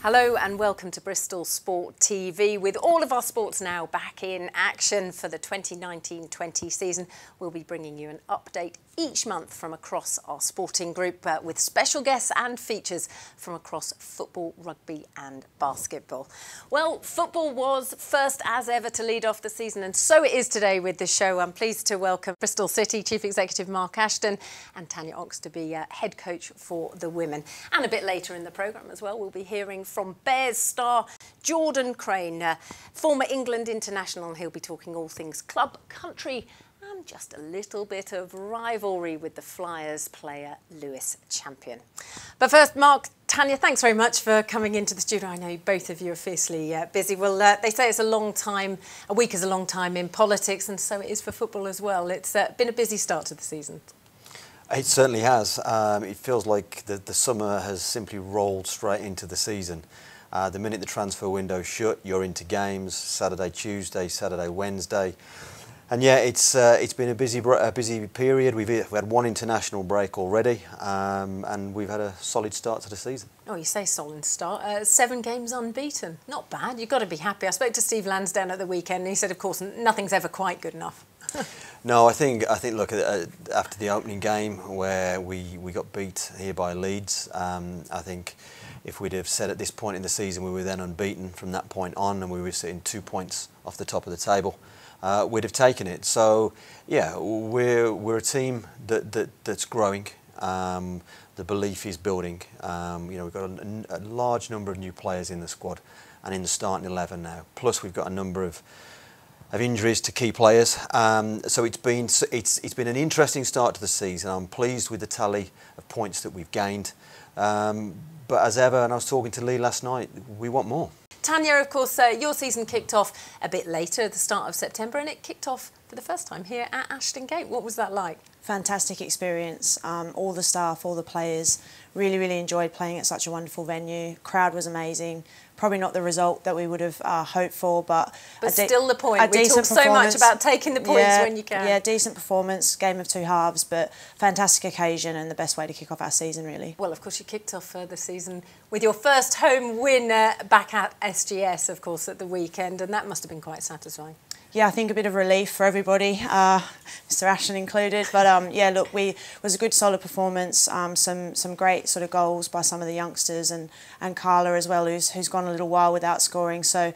Hello and welcome to Bristol Sport TV. With all of our sports now back in action for the 2019-20 season, we'll be bringing you an update each month from across our sporting group with special guests and features from across football, rugby and basketball. Well, football was first as ever to lead off the season, and so it is today with the show. I'm pleased to welcome Bristol City Chief Executive Mark Ashton and Tanya Oxtoby, head coach for the women. And a bit later in the programme as well, we'll be hearing from Bears star Jordan Crane, former England international, and he'll be talking all things club, country and just a little bit of rivalry with the Flyers player Lewis Champion. But first, Mark, Tanya, thanks very much for coming into the studio. I know both of you are fiercely busy. Well, they say it's a long time, a week is a long time in politics, and so it is for football as well. It's been a busy start to the season. It certainly has. It feels like the summer has simply rolled straight into the season. The minute the transfer window shut, you're into games, Saturday, Tuesday, Saturday, Wednesday. And yeah, it's been a busy period. We had one international break already, and we've had a solid start to the season. Oh, you say solid start. 7 games unbeaten. Not bad. You've got to be happy. I spoke to Steve Lansdowne at the weekend, and he said, of course, nothing's ever quite good enough. No, I think look, after the opening game where we got beat here by Leeds, I think if we'd have said at this point in the season we were then unbeaten from that point on and we were sitting 2 points off the top of the table, we'd have taken it. So yeah, we're a team that's growing. The belief is building. You know, we've got a large number of new players in the squad and in the starting 11 now. Plus we've got a number of injuries to key players. So it's been an interesting start to the season. I'm pleased with the tally of points that we've gained. But as ever, and I was talking to Lee last night, we want more. Tanya, of course, your season kicked off a bit later, at the start of September, and it kicked off for the first time here at Ashton Gate. What was that like? Fantastic experience. All the staff, all the players really enjoyed playing at such a wonderful venue. Crowd was amazing. Probably not the result that we would have hoped for, but still the point. We talk so much about taking the points when you can. Yeah, decent performance, game of two halves, but fantastic occasion and the best way to kick off our season, really. Well, of course, you kicked off the season with your first home win back at SGS, of course, at the weekend, and that must have been quite satisfying. Yeah, I think a bit of relief for everybody, Mr. Ashton included. But yeah, look, it was a good, solid performance. Some great sort of goals by some of the youngsters and Carla as well, who's gone a little while without scoring. So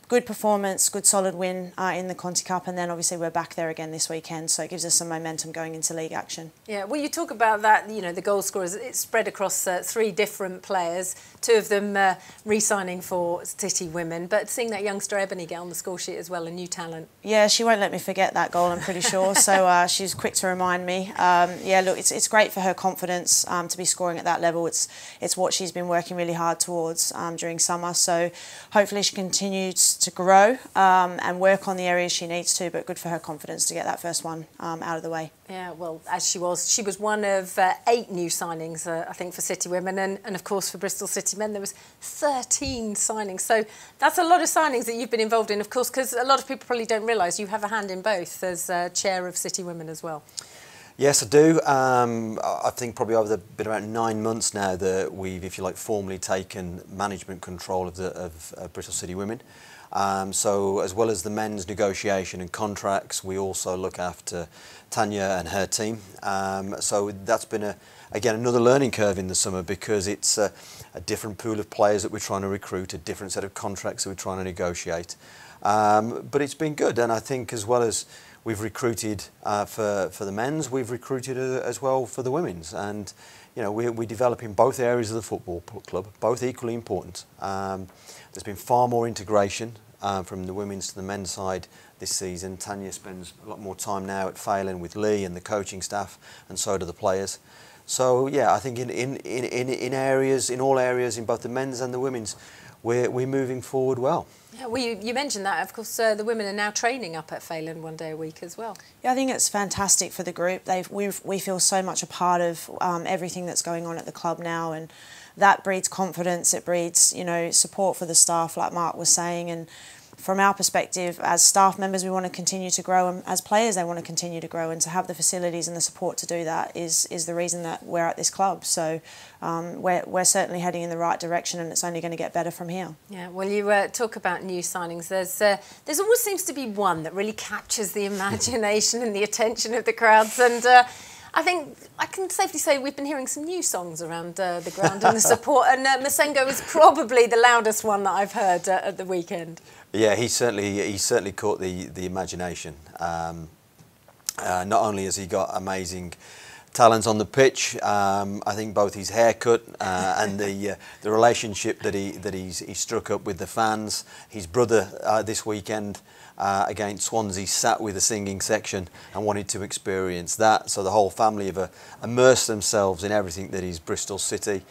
good performance, good solid win in the Conti Cup, and then obviously we're back there again this weekend. So it gives us some momentum going into league action. Yeah, well, you talk about that. You know, the goal scorers. It's spread across 3 different players. 2 of them re-signing for City women, but seeing that youngster Ebony get on the score sheet as well. New talent. Yeah, she won't let me forget that goal, I'm pretty sure. So she's quick to remind me. Yeah, look, it's great for her confidence to be scoring at that level. It's what she's been working really hard towards during summer. So hopefully she continues to grow and work on the areas she needs to. But good for her confidence to get that first one out of the way. Yeah, well, as she was one of 8 new signings, I think, for City women, and of course for Bristol City men there was 13 signings. So that's a lot of signings that you've been involved in, of course, because a lot of people probably don't realise you have a hand in both as chair of City Women as well. Yes, I do. I think probably over been about 9 months now that we've, if you like, formally taken management control of Bristol City Women. So as well as the men's negotiation and contracts, we also look after Tanya and her team. So that's been again another learning curve in the summer, because it's a different pool of players that we're trying to recruit, a different set of contracts that we're trying to negotiate. But it's been good, and I think as well as we've recruited for the men's, we've recruited as well for the women's, and you know we develop in both areas of the football club, both equally important. There's been far more integration from the women's to the men's side this season. Tanya spends a lot more time now at Phelan with Lee and the coaching staff, and so do the players. So yeah, I think in all areas, in both the men's and the women's, we're moving forward well. Yeah, well, you mentioned that. Of course, the women are now training up at Phelan 1 day a week as well. Yeah, I think it's fantastic for the group. We feel so much a part of everything that's going on at the club now, and that breeds confidence. It breeds, you know, support for the staff, like Mark was saying, and from our perspective, as staff members, we want to continue to grow, and as players, they want to continue to grow, and to have the facilities and the support to do that is the reason that we're at this club. So we're certainly heading in the right direction, and it's only going to get better from here. Yeah, well, you talk about new signings. There's always seems to be one that really captures the imagination and the attention of the crowds, and I think I can safely say we've been hearing some new songs around the ground and the support, and Masengo was probably the loudest one that I've heard at the weekend. Yeah, he certainly caught the imagination. Not only has he got amazing talents on the pitch, I think both his haircut and the relationship that he struck up with the fans. His brother this weekend against Swansea sat with the singing section and wanted to experience that. So the whole family have immersed themselves in everything that is Bristol City.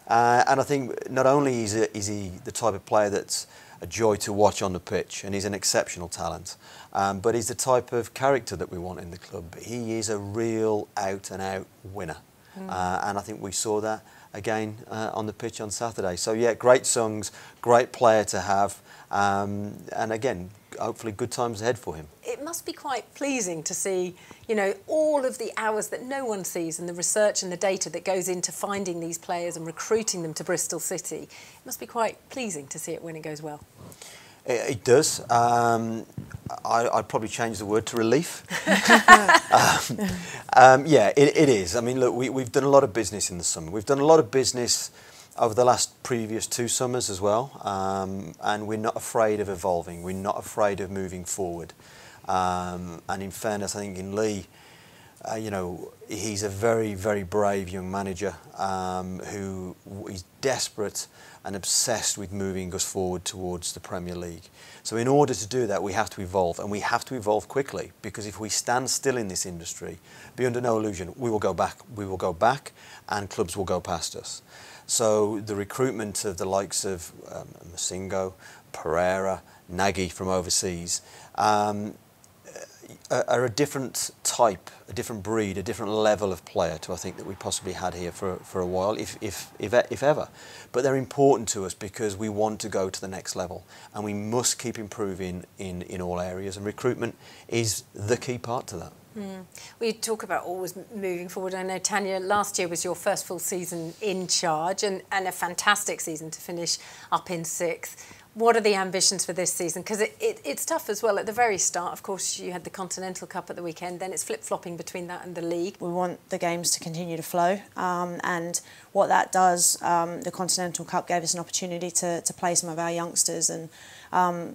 And I think not only is he the type of player that's a joy to watch on the pitch, and he's an exceptional talent, but he's the type of character that we want in the club. He is a real out-and-out winner, and I think we saw that again on the pitch on Saturday. So yeah, great songs, great player to have, and again, hopefully good times ahead for him. It must be quite pleasing to see, you know, all of the hours that no one sees and the research and the data that goes into finding these players and recruiting them to Bristol City. It must be quite pleasing to see it when it goes well. It does. I'd probably change the word to relief. Yeah, it is. I mean, look, we've done a lot of business in the summer. We've done a lot of business over the previous 2 summers as well, and we're not afraid of evolving. We're not afraid of moving forward. And in fairness, I think in Lee, you know, he's a very, very brave young manager who is desperate and obsessed with moving us forward towards the Premier League. So in order to do that, we have to evolve, and we have to evolve quickly, because if we stand still in this industry, be under no illusion, we will go back. We will go back, and clubs will go past us. So the recruitment of the likes of Masengo, Pereira, Nagy from overseas are a different type, a different breed, a different level of player to I think that we possibly had here for a while, if ever. But they're important to us because we want to go to the next level, and we must keep improving in all areas, and recruitment is the key part to that. We talk about always moving forward. I know, Tanya, last year was your first full season in charge, and a fantastic season to finish up in 6th. What are the ambitions for this season? Because it's tough as well. At the very start, of course, you had the Continental Cup at the weekend, then it's flip-flopping between that and the league. We want the games to continue to flow, and what that does, the Continental Cup gave us an opportunity to play some of our youngsters, and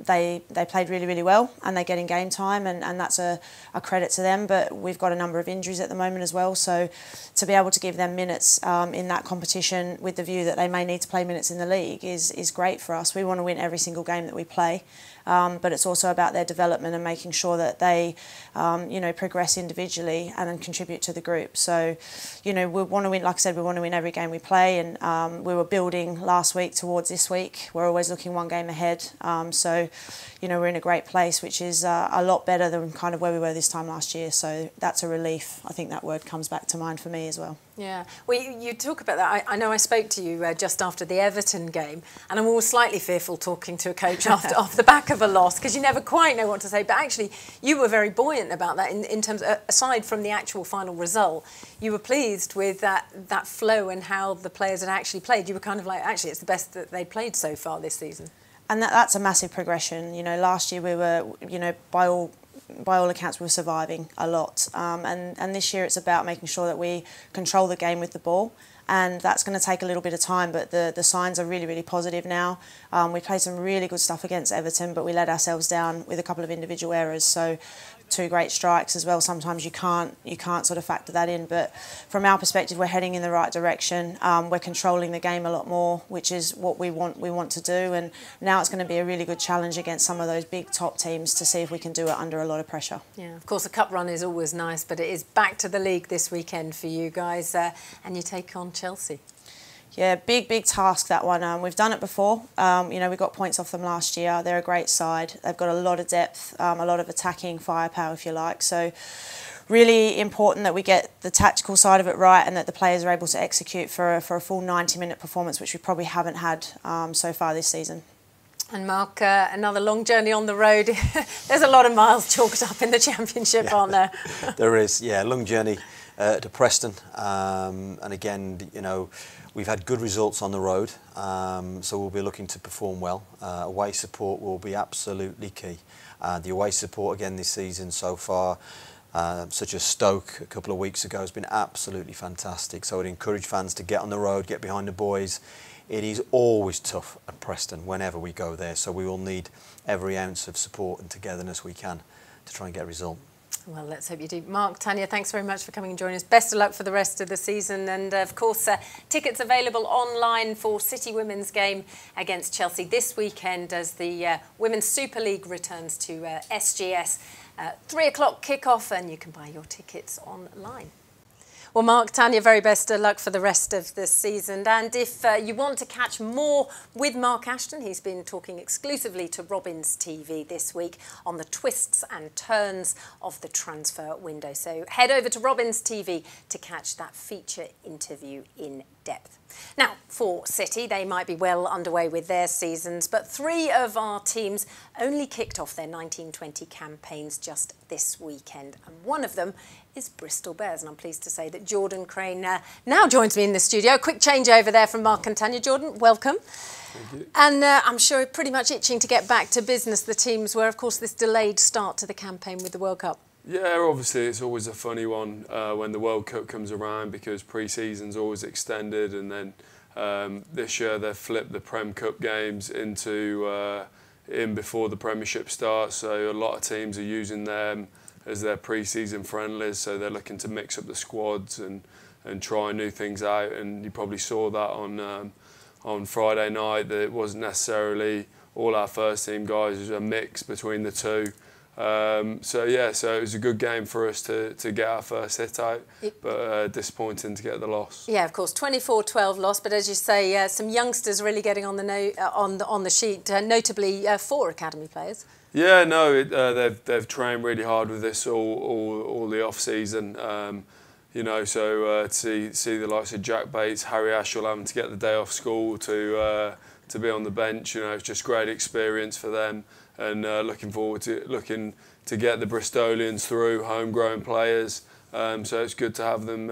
they played really, really well, and they're getting game time, and that's a credit to them. But we've got a number of injuries at the moment as well, so to be able to give them minutes in that competition with the view that they may need to play minutes in the league is great for us. We want to win every single game that we play, but it's also about their development and making sure that they you know, progress individually and then contribute to the group. So, you know, we want to win, like I said, we want to win every game we play, and we were building last week towards this week. We're always looking one game ahead. So, you know, we're in a great place, which is a lot better than kind of where we were this time last year. So that's a relief. I think that word comes back to mind for me as well. Yeah, well, you talk about that. I know I spoke to you just after the Everton game, and I'm always slightly fearful talking to a coach off the back of a loss, because you never quite know what to say. But actually, you were very buoyant about that in terms of, aside from the actual final result, you were pleased with that flow and how the players had actually played. You were kind of like, actually, it's the best that they played so far this season. And that's a massive progression. You know, last year we were, you know, by all accounts, we were surviving a lot. And this year it's about making sure that we control the game with the ball. And that's going to take a little bit of time, but the signs are really, really positive now. We played some really good stuff against Everton, but we let ourselves down with a couple of individual errors. So 2 great strikes as well. Sometimes you can't sort of factor that in, but from our perspective, we're heading in the right direction. We're controlling the game a lot more, which is what we want to do. And now it's going to be a really good challenge against some of those big top teams to see if we can do it under a lot of pressure. Yeah, of course, a cup run is always nice, but it is back to the league this weekend for you guys, and you take on Chelsea. Yeah, big task, that one. We've done it before. You know, we got points off them last year. They're a great side. They've got a lot of depth, a lot of attacking firepower, if you like. So really important that we get the tactical side of it right, and that the players are able to execute for a full 90-minute performance, which we probably haven't had so far this season. And Mark, another long journey on the road. There's a lot of miles chalked up in the Championship, aren't there? There is, yeah, long journey to Preston. And again, you know, we've had good results on the road, so we'll be looking to perform well. Away support will be absolutely key. The away support again this season so far, such as Stoke a couple of weeks ago, has been absolutely fantastic. So I'd encourage fans to get on the road, get behind the boys. It is always tough at Preston whenever we go there, so we will need every ounce of support and togetherness we can to try and get a result. Well, let's hope you do. Mark, Tanya, thanks very much for coming and joining us. Best of luck for the rest of the season. And, of course, tickets available online for City Women's game against Chelsea this weekend as the Women's Super League returns to SGS. 3 o'clock kick-off, and you can buy your tickets online. Well, Mark, Tanya, very best of luck for the rest of the season. And if you want to catch more with Mark Ashton, he's been talking exclusively to Robins TV this week on the twists and turns of the transfer window. So head over to Robins TV to catch that feature interview in depth. Now, for City, they might be well underway with their seasons, but 3 of our teams only kicked off their 1920 campaigns just this weekend. And one of them is Bristol Bears, and I'm pleased to say that Jordan Crane now joins me in the studio. A quick change over there from Mark and Tanya. Jordan, welcome. Thank you. And I'm sure pretty much itching to get back to business, the teams were, of course, this delayed start to the campaign with the World Cup. Yeah, obviously it's always a funny one when the World Cup comes around because pre-season's always extended, and then this year they've flipped the Prem Cup games into in before the Premiership starts, so a lot of teams are using them as their pre-season friendlies, so they're looking to mix up the squads and try new things out. And you probably saw that on Friday night, that it wasn't necessarily all our first team guys, it was a mix between the two. So it was a good game for us to get our first hit out, but disappointing to get the loss. Yeah, of course, 24-12 loss, but as you say, some youngsters really getting on the sheet, notably 4 academy players. Yeah, no, they've trained really hard with this all the off season. You know, so to see the likes of Jack Bates, Harry Ashall having to get the day off school to be on the bench, you know, it's just great experience for them. And looking forward to get the Bristolians through, homegrown players. So it's good to have them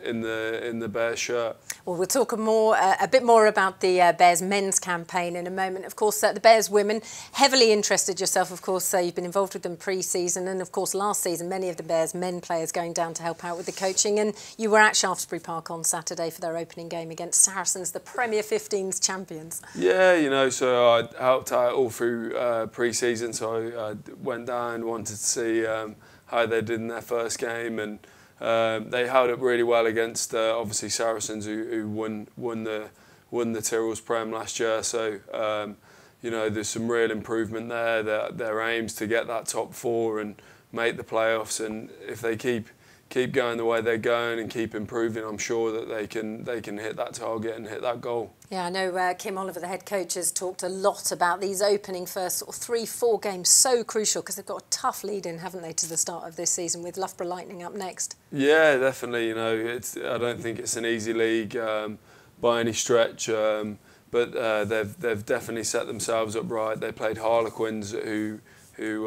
in the Bears shirt. Well, we'll talk a bit more about the Bears men's campaign in a moment. Of course, the Bears women, heavily interested yourself, of course. You've been involved with them pre-season, and of course last season many of the Bears men players going down to help out with the coaching. And you were at Shaftesbury Park on Saturday for their opening game against Saracens, the Premier 15s champions. Yeah, you know, so I helped out all through pre-season, so I went down, wanted to see how they did in their first game, and they held up really well against obviously Saracens, who won the Tyrrell's Prem last year. So you know, there's some real improvement there. Their aims to get that top 4 and make the playoffs, and if they keep going the way they're going and keep improving, I'm sure that they can hit that target and hit that goal. Yeah, I know Kim Oliver, the head coach, has talked a lot about these opening first sort of 3-4 games, so crucial because they've got a tough lead in, haven't they, to the start of this season with Loughborough Lightning up next. Yeah, definitely. You know, I don't think it's an easy league by any stretch, but they've definitely set themselves up right. They played Harlequins, who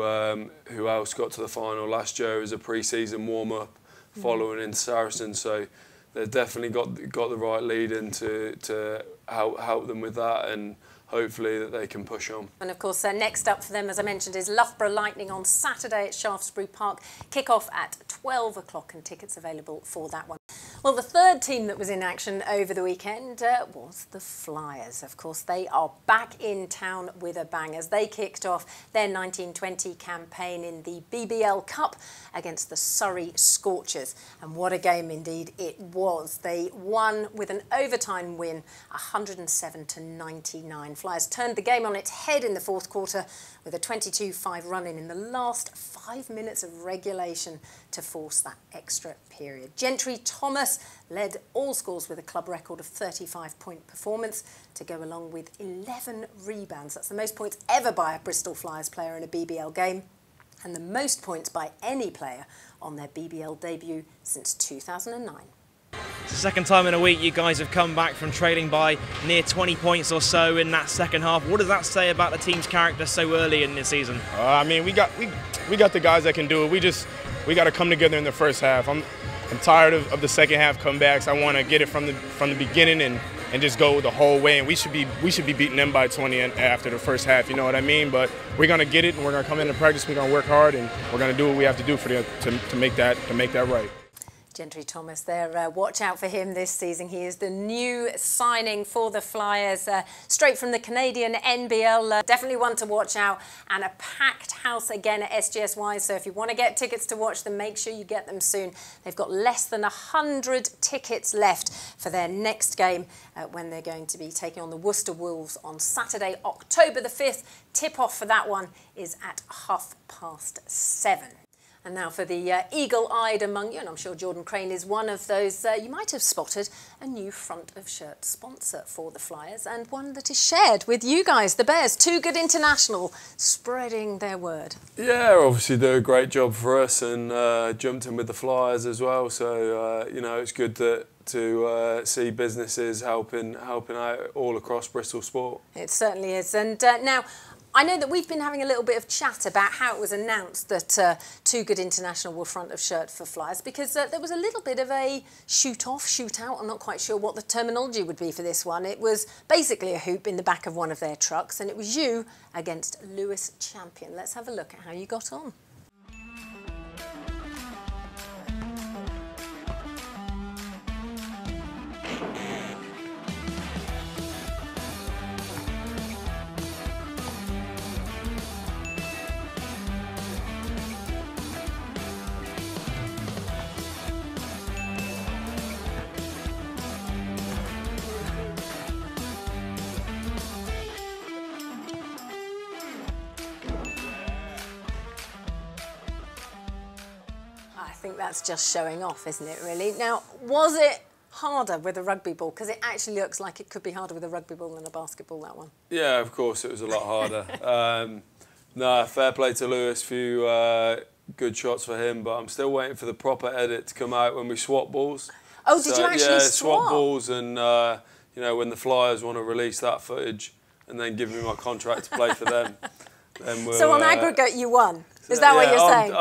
else got to the final last year as a pre-season warm-up, following in Saracens. So they've definitely got the right lead in to help them with that, and hopefully that they can push on. And of course, next up for them, as I mentioned, is Loughborough Lightning on Saturday at Shaftesbury Park. Kick-off at 12 o'clock, and tickets available for that one. Well, the third team that was in action over the weekend was the Flyers. Of course, they are back in town with a bang as they kicked off their 1920 campaign in the BBL Cup against the Surrey Scorchers. And what a game indeed it was. They won with an overtime win, 107-99. Flyers turned the game on its head in the fourth quarter with a 22-5 run-in in the last 5 minutes of regulation to force that extra period. Gentry Thomas led all scores with a club record of 35-point performance to go along with 11 rebounds. That's the most points ever by a Bristol Flyers player in a BBL game, and the most points by any player on their BBL debut since 2009. It's the second time in a week you guys have come back from trailing by near 20 points or so in that second half. What does that say about the team's character so early in the season? I mean, we got the guys that can do it. We got to come together in the first half. I'm tired of the second half comebacks. I want to get it from the beginning and just go the whole way. And we should be beating them by 20 after the first half. You know what I mean? But we're gonna get it, and we're gonna come into practice. We're gonna work hard, and we're gonna do what we have to do to make that right. Gentry Thomas there, watch out for him this season. He is the new signing for the Flyers, straight from the Canadian NBL. Definitely one to watch out, and a packed house again at SGSY. So if you want to get tickets to watch them, make sure you get them soon. They've got less than 100 tickets left for their next game when they're going to be taking on the Worcester Wolves on Saturday, October the 5th. Tip-off for that one is at 7:30. And now for the eagle-eyed among you, and I'm sure Jordan Crane is one of those, you might have spotted a new front-of-shirt sponsor for the Flyers, and one that is shared with you guys, the Bears. Too Good International, spreading their word. Yeah, obviously do a great job for us, and jumped in with the Flyers as well. So you know, it's good to see businesses helping out all across Bristol Sport. It certainly is. And now, I know that we've been having a little bit of chat about how it was announced that Too Good International were front of shirt for Flyers, because there was a little bit of a shoot-off, shoot-out. I'm not quite sure what the terminology would be for this one. It was basically a hoop in the back of one of their trucks, and it was you against Lewis Champion. Let's have a look at how you got on. I think that's just showing off, isn't it, really? Now, was it harder with a rugby ball? Because it actually looks like it could be harder with a rugby ball than a basketball, that one. Yeah, of course, it was a lot harder. No, fair play to Lewis, few good shots for him, but I'm still waiting for the proper edit to come out when we swap balls. Oh, did you actually swap? Swap balls, and you know, when the Flyers want to release that footage and then give me my contract to play for them, then we'll, so on aggregate, you won. Is that what you're saying?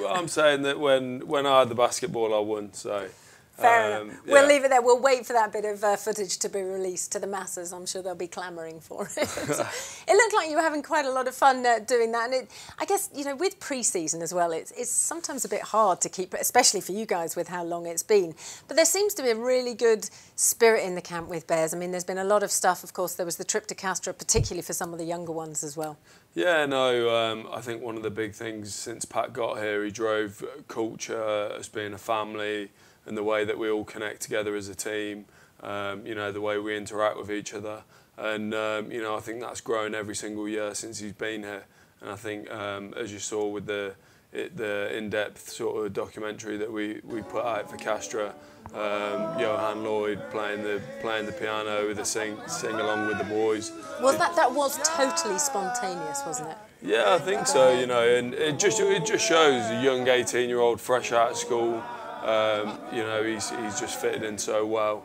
I'm saying that when I had the basketball, I won. So fair enough. We'll leave it there. We'll wait for that bit of footage to be released to the masses. I'm sure they'll be clamouring for it. It looked like you were having quite a lot of fun doing that. And I guess, you know, with pre-season as well, it's sometimes a bit hard to keep, especially for you guys with how long it's been. But there seems to be a really good spirit in the camp with Bears. I mean, there's been a lot of stuff. Of course, there was the trip to Castro, particularly for some of the younger ones as well. Yeah, no, I think one of the big things since Pat got here, he drove culture as being a family and the way that we all connect together as a team, you know, the way we interact with each other. And, you know, I think that's grown every single year since he's been here. And I think, as you saw with the in-depth sort of documentary that we put out for Castro, Johan Lloyd playing the piano with the sing along with the boys. Was that was totally spontaneous, wasn't it? Yeah, I think so. You know, and it just shows a young 18-year-old fresh out of school. You know, he's just fitted in so well.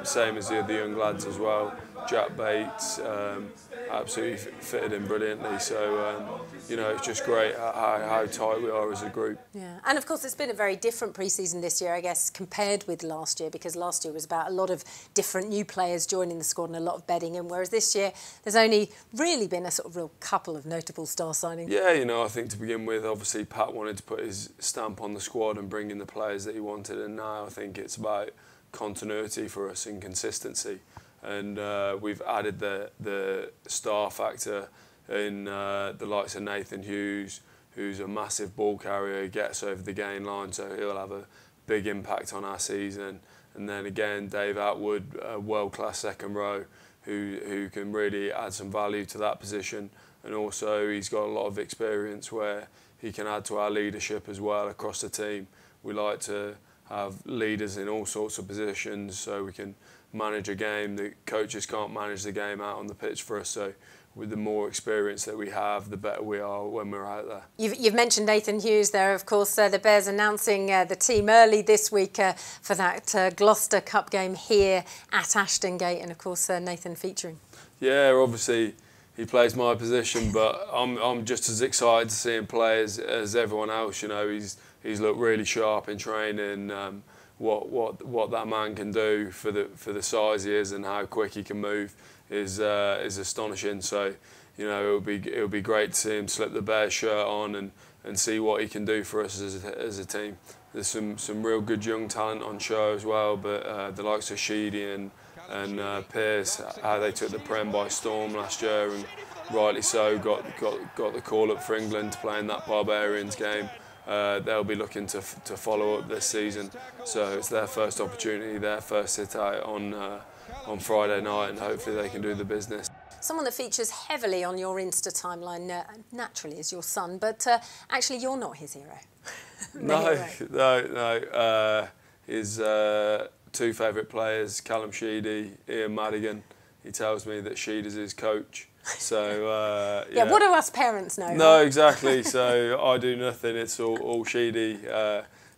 Same as the other young lads as well. Jack Bates absolutely fitted in brilliantly. So, you know, it's just great how tight we are as a group. Yeah, and of course it's been a very different pre-season this year, I guess, compared with last year, because last year was about a lot of different new players joining the squad and a lot of bedding in, whereas this year there's only really been a sort of real couple of notable star signings. Yeah, you know, I think to begin with, obviously Pat wanted to put his stamp on the squad and bring in the players that he wanted, and now I think it's about continuity for us and consistency. And we've added the star factor in the likes of Nathan Hughes, who's a massive ball carrier, gets over the gain line, so he'll have a big impact on our season. And then again, Dave Atwood, a world-class second row, who can really add some value to that position. And also he's got a lot of experience where he can add to our leadership as well across the team. We like to have leaders in all sorts of positions so we can manage a game. The coaches can't manage the game out on the pitch for us, so with the more experience that we have, the better we are when we're out there. You've mentioned Nathan Hughes there, of course. The Bears announcing the team early this week for that Gloucester Cup game here at Ashton Gate, and of course Nathan featuring. Yeah, obviously he plays my position, but I'm just as excited to see him play as everyone else. You know, he's looked really sharp in training. What that man can do for the size he is and how quick he can move is astonishing. So, you know, it'll be great to see him slip the Bears shirt on and see what he can do for us as a team. There's some real good young talent on show as well, but the likes of Sheedy and Pearce, how they took the Prem by storm last year, and rightly so, got the call up for England to play in that Barbarians game. They'll be looking to follow up this season, so it's their first opportunity, their first sit out on Friday night, and hopefully they can do the business. Someone that features heavily on your Insta timeline, naturally, is your son, but actually you're not his hero. No. His two favourite players, Callum Sheedy, Ian Madigan. He tells me that Sheedy's his coach. So yeah, what do us parents know? No, exactly. So I do nothing. It's all Sheedy.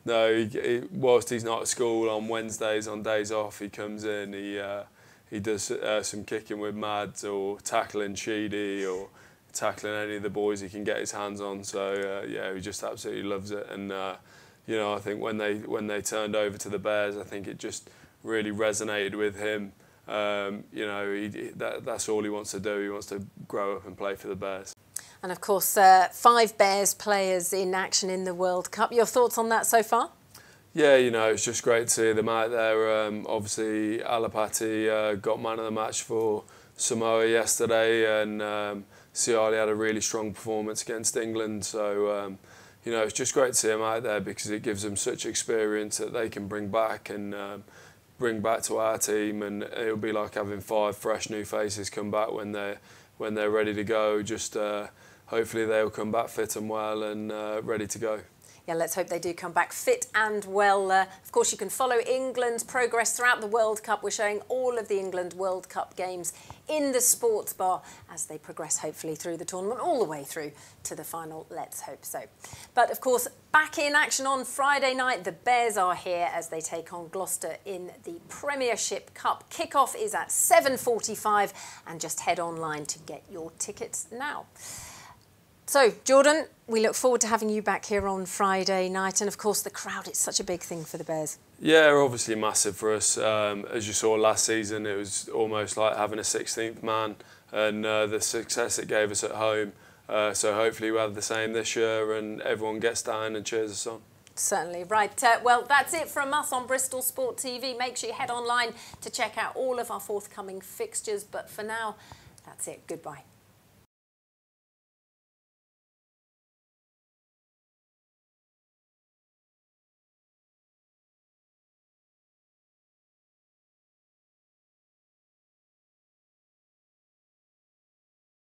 No, whilst he's not at school on Wednesdays, on days off, he comes in. He does some kicking with Mads, or tackling Sheedy, or tackling any of the boys he can get his hands on. So yeah, he just absolutely loves it. And you know, I think when they turned over to the Bears, I think it just really resonated with him. You know, that's all he wants to do. He wants to grow up and play for the Bears. And of course, 5 Bears players in action in the World Cup. Your thoughts on that so far? Yeah, you know, it's just great to see them out there. Obviously, Alapati got man of the match for Samoa yesterday, and Siali had a really strong performance against England. So, you know, it's just great to see them out there because it gives them such experience that they can bring back and bring back to our team, and it'll be like having 5 fresh new faces come back when they're ready to go. Just hopefully they'll come back fit and well and ready to go. Yeah, let's hope they do come back fit and well. Of course, you can follow England's progress throughout the World Cup. We're showing all of the England World Cup games in the sports bar as they progress, hopefully, through the tournament, all the way through to the final. Let's hope so. But, of course, back in action on Friday night. The Bears are here as they take on Gloucester in the Premiership Cup. Kick-off is at 7:45, and just head online to get your tickets now. So, Jordan, we look forward to having you back here on Friday night. And, of course, the crowd, it's such a big thing for the Bears. Yeah, obviously massive for us. As you saw last season, it was almost like having a 16th man, and the success it gave us at home. So hopefully we'll have the same this year and everyone gets down and cheers us on. Certainly. Right, well, that's it from us on Bristol Sport TV. Make sure you head online to check out all of our forthcoming fixtures. But for now, that's it. Goodbye.